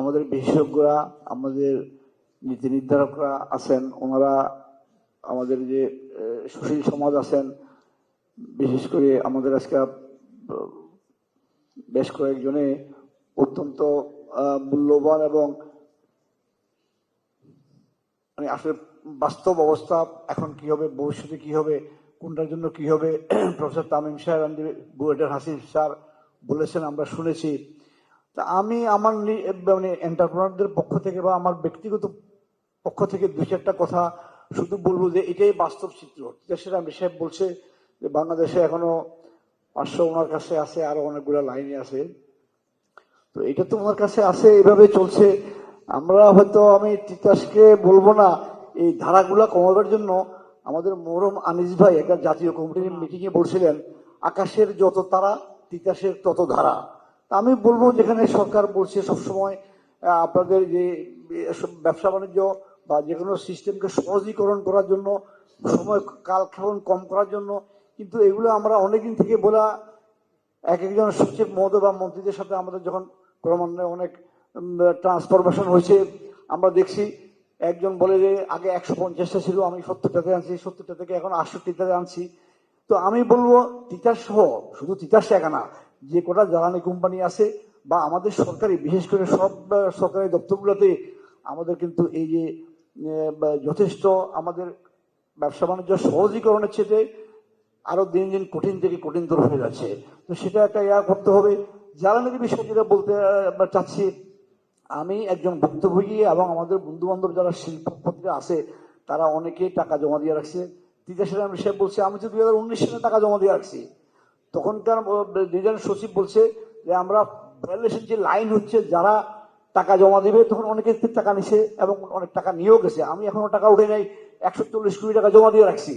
আমাদের বিশেষজ্ঞরা, আমাদের নীতি নির্ধারকরা আছেন, ওনারা আমাদের যে সুশীল সমাজ আছেন, বিশেষ করে আমাদের আজকে বেশ কয়েকজনে অত্যন্ত মূল্যবান এবং মানে আসলে বাস্তব অবস্থা এখন কি হবে, ভবিষ্যতে কি হবে, কোনটার জন্য কি হবে, প্রফেসর তামিম সাহেব, বুয়েটের হাসিফ স্যার বলেছেন, আমরা শুনেছি। তা আমি আমার মানে এন্টারপ্রেনারদের পক্ষ থেকে বা আমার ব্যক্তিগত পক্ষ থেকে দুই চারটা কথা শুধু বলবো যে এটাই বাস্তব চিত্র। দেশের আমি সাহেব বলছে যে বাংলাদেশে এখনো 500 ওনার কাছে আছে, আরো অনেকগুলো লাইনে আছে। তো এটা তো ওনার কাছে আছে, এভাবে চলছে। আমরা হয়তো, আমি তিতাসকে বলবো না, এই ধারাগুলা কমাবার জন্য আমাদের মরম আনিস ভাই একটা জাতীয় কমিটির মিটিং এ বলছিলেন, আকাশের যত তারা তিতাসের তত ধারা। তা আমি বলবো, যেখানে সরকার বলছে সবসময় আপনাদের যে ব্যবসা বাণিজ্য বা যে কোনো সিস্টেমকে সহজীকরণ করার জন্য, সময় কালক্ষেপণ কম করার জন্য, কিন্তু এগুলো আমরা অনেকদিন থেকে বলা, এক একজন সচিব মহোদয় বা মন্ত্রীদের সাথে আমাদের যখন ক্রমান্বয়ে অনেক ট্রান্সফরমেশন হয়েছে, আমরা দেখছি একজন বলে যে আগে 150টা ছিল, আমি 70টাতে আনছি, 70টা থেকে এখন 68টাতে আনছি। তো আমি বলবো তিতাস সহ, শুধু তিতাস একা না, যে কটা জ্বালানি কোম্পানি আছে বা আমাদের সরকারি, বিশেষ করে সব সরকারি দপ্তরগুলোতে আমাদের কিন্তু এই যে যথেষ্ট আমাদের ব্যবসা বাণিজ্য সহজীকরণের চেয়ে আরো দিন দিন কঠিন থেকে কঠিনতর হয়ে যাচ্ছে। তো সেটা একটা করতে হবে। জ্বালানির বিষয়ে যেটা বলতে চাচ্ছি, আমি একজন ভুক্তভোগী এবং আমাদের বন্ধু বান্ধব যারা শিল্পপতি আছে তারা অনেকেই টাকা জমা দিয়ে রাখছে। তিতাসের বিষয় বলছে, আমি তো 2019 সালে টাকা জমা দিয়ে রাখছি। তখনকার ডিজাইন সচিব বলছে যে আমরা 42 ইঞ্চি লাইন হচ্ছে, যারা টাকা জমা দেবে, তখন অনেকে টাকা নিছে এবং অনেক টাকা নিয়েও গেছে। আমি এখনো টাকা উঠে নাই, 140 কোটি টাকা জমা দিয়ে রাখছি।